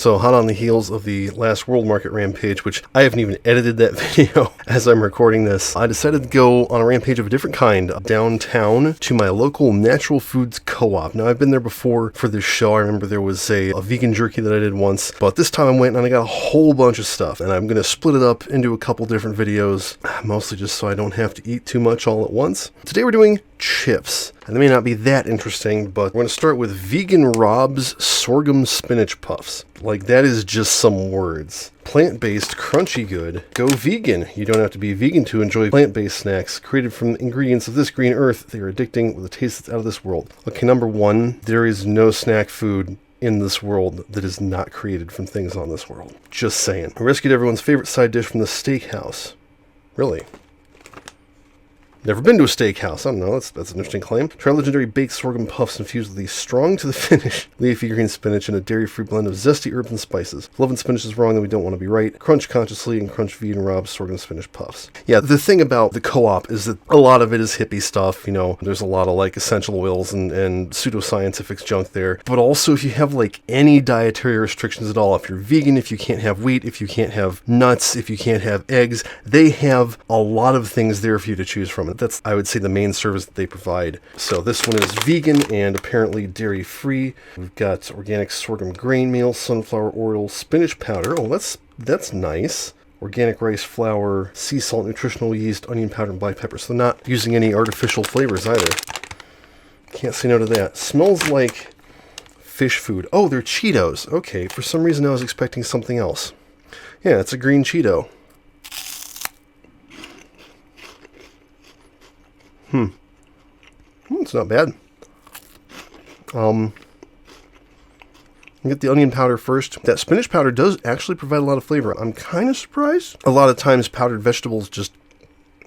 So hot on the heels of the last World Market Rampage, which I haven't even edited that video as I'm recording this, I decided to go on a rampage of a different kind downtown to my local natural foods co-op. Now, I've been there before for this show. I remember there was a vegan jerky that I did once, but this time I went and I got a whole bunch of stuff, and I'm going to split it up into a couple different videos, mostly just so I don't have to eat too much all at once. Today we're doing chips, and they may not be that interesting, but we're going to start with Vegan Rob's Sorghum Spinach Puffs. Like, that is just some words. Plant-based, crunchy good. Go vegan. You don't have to be vegan to enjoy plant-based snacks. Created from ingredients of this green earth, they are addicting with a taste that's out of this world. Okay, number one, there is no snack food in this world that is not created from things on this world. Just saying. I rescued everyone's favorite side dish from the steakhouse. Really? Never been to a steakhouse. I don't know. That's an interesting claim. Try legendary baked sorghum puffs infused with the strong to the finish leafy green spinach and a dairy-free blend of zesty herbs and spices. If loving spinach is wrong, then we don't want to be right. Crunch consciously and crunch Vegan Rob's sorghum spinach puffs. Yeah, the thing about the co-op is that a lot of it is hippie stuff. You know, there's a lot of like essential oils and pseudoscientific junk there. But also, if you have like any dietary restrictions at all, if you're vegan, if you can't have wheat, if you can't have nuts, if you can't have eggs, they have a lot of things there for you to choose from. That's, I would say, the main service that they provide. So this one is vegan and apparently dairy-free. We've got organic sorghum grain meal, sunflower oil, spinach powder. Oh, that's nice. Organic rice flour, sea salt, nutritional yeast, onion powder, and black pepper. So they're not using any artificial flavors either. Can't say no to that. Smells like fish food. Oh, they're Cheetos. Okay, for some reason I was expecting something else. Yeah, it's a green Cheeto. It's not bad. Get the onion powder first. That spinach powder does actually provide a lot of flavor. I'm kind of surprised. A lot of times powdered vegetables just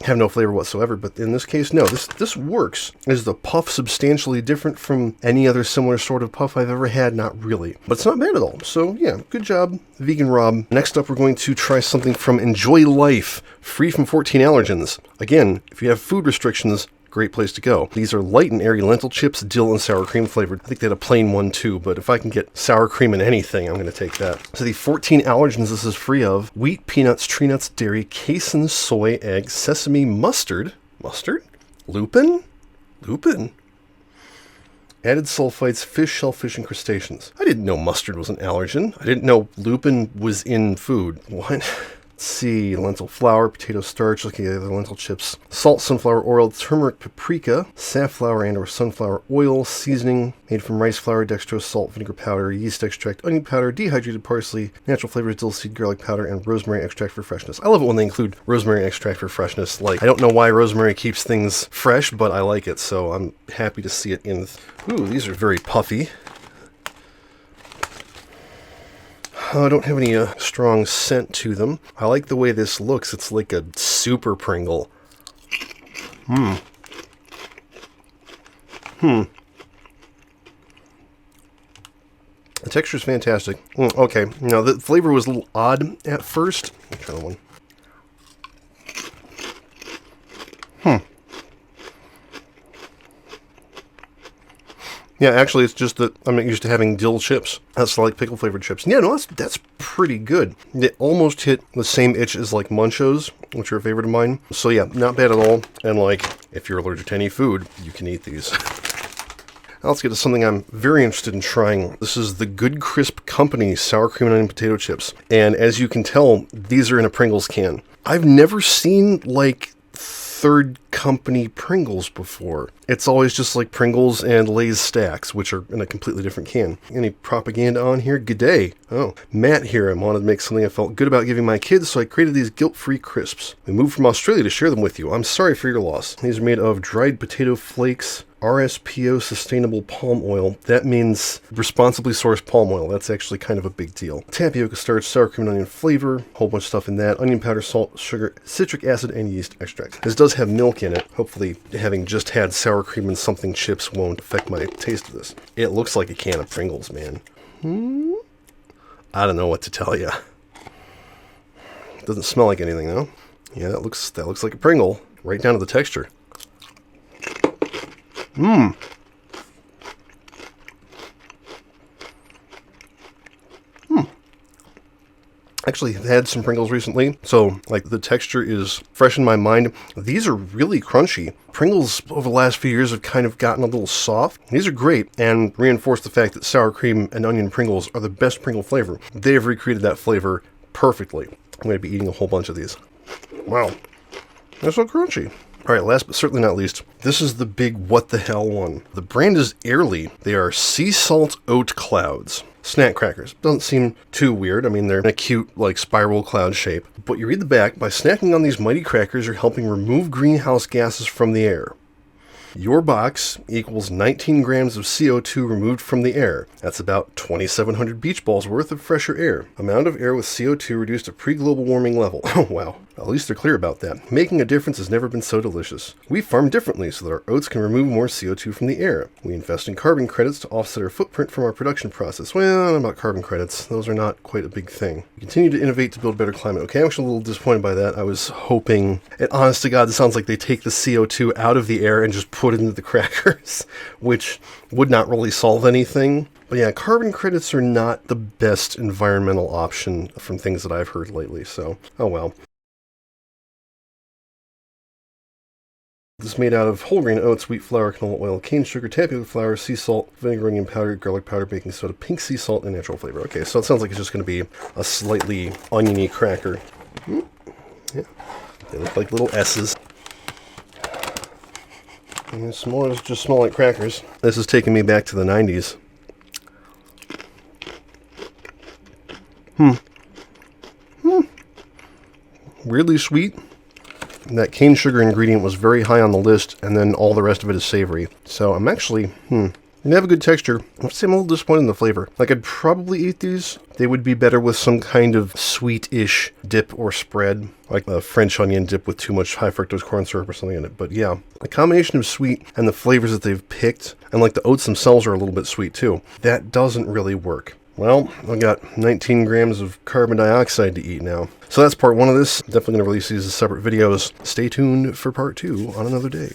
have no flavor whatsoever, but in this case, no. This works. Is the puff substantially different from any other similar sort of puff I've ever had? Not really. But it's not bad at all. So yeah, good job, Vegan Rob. Next up, we're going to try something from Enjoy Life, free from 14 allergens. Again, if you have food restrictions, great place to go. These are light and airy lentil chips, dill and sour cream flavored. I think they had a plain one too, but if I can get sour cream in anything, I'm going to take that. So the 14 allergens this is free of: wheat, peanuts, tree nuts, dairy, casein, soy, egg, sesame, mustard, lupin, added sulfites, fish, shellfish, and crustaceans. I didn't know mustard was an allergen. I didn't know lupin was in food. What? Let's see, lentil flour, potato starch, looking at the other lentil chips, salt, sunflower oil, turmeric, paprika, safflower and or sunflower oil, seasoning made from rice flour, dextrose, salt, vinegar powder, yeast extract, onion powder, dehydrated parsley, natural flavors, dill seed, garlic powder, and rosemary extract for freshness. I love it when they include rosemary extract for freshness. Like, I don't know why rosemary keeps things fresh, but I like it, so I'm happy to see it in. Ooh, these are very puffy. I don't have any strong scent to them. I like the way this looks. It's like a super Pringle. The texture's fantastic. Okay, now the flavor was a little odd at first. Let me try one. Yeah, actually, it's just that I'm not used to having dill chips. That's like pickle flavored chips. Yeah, no, that's pretty good. They almost hit the same itch as like Munchos, which are a favorite of mine. So yeah, not bad at all. And like, if you're allergic to any food, you can eat these. Now let's get to something I'm very interested in trying. This is the Good Crisp Company sour cream and onion potato chips. And as you can tell, these are in a Pringles can. I've never seen like third company Pringles before. It's always just like Pringles and Lay's stacks, which are in a completely different can. Any propaganda on here? G'day. Oh, Matt here. I wanted to make something I felt good about giving my kids, so I created these guilt-free crisps. We moved from Australia to share them with you. I'm sorry for your loss. These are made of dried potato flakes, RSPO sustainable palm oil. That means responsibly sourced palm oil. That's actually kind of a big deal. Tapioca starch, sour cream and onion flavor, whole bunch of stuff in that. Onion powder, salt, sugar, citric acid, and yeast extract. This does have milk in it. Hopefully, having just had sour cream and something chips won't affect my taste of this. It looks like a can of Pringles, man. I don't know what to tell you. It doesn't smell like anything, though. Yeah, that looks like a Pringle, right down to the texture. Actually had some Pringles recently, so like the texture is fresh in my mind. These are really crunchy. Pringles over the last few years have kind of gotten a little soft. These are great and reinforce the fact that sour cream and onion Pringles are the best Pringle flavor. They have recreated that flavor perfectly. I'm going to be eating a whole bunch of these. Wow, they're so crunchy. All right, last but certainly not least, this is the big what the hell one. The brand is Airy. They are sea salt oat clouds. Snack crackers. Doesn't seem too weird. I mean, they're in a cute, like, spiral cloud shape. But you read the back, by snacking on these mighty crackers, you're helping remove greenhouse gases from the air. Your box equals 19 grams of CO2 removed from the air. That's about 2,700 beach balls worth of fresher air. Amount of air with CO2 reduced to pre-global warming level. Oh, wow. At least they're clear about that. Making a difference has never been so delicious. We farm differently so that our oats can remove more CO2 from the air. We invest in carbon credits to offset our footprint from our production process. Well, I don't know about carbon credits. Those are not quite a big thing. We continue to innovate to build a better climate. Okay, I'm actually a little disappointed by that. I was hoping, and honest to God, this sounds like they take the CO2 out of the air and just put it into the crackers, which would not really solve anything. But yeah, carbon credits are not the best environmental option from things that I've heard lately, so oh well. This is made out of whole grain oats, wheat flour, canola oil, cane sugar, tapioca flour, sea salt, vinegar, onion powder, garlic powder, baking soda, pink sea salt, and natural flavor. Okay, so it sounds like it's just going to be a slightly oniony cracker. Yeah, they look like little S's. And just smell like crackers. This is taking me back to the 90s. Weirdly sweet. That cane sugar ingredient was very high on the list, and then all the rest of it is savory. So I'm actually, they have a good texture. I'm a little disappointed in the flavor. Like, I'd probably eat these. They would be better with some kind of sweet-ish dip or spread, like a French onion dip with too much high fructose corn syrup or something in it. But yeah, the combination of sweet and the flavors that they've picked, and like the oats themselves are a little bit sweet too, that doesn't really work. Well, I've got 19 grams of carbon dioxide to eat now. So that's part one of this. Definitely going to release these as separate videos. Stay tuned for part two on another day.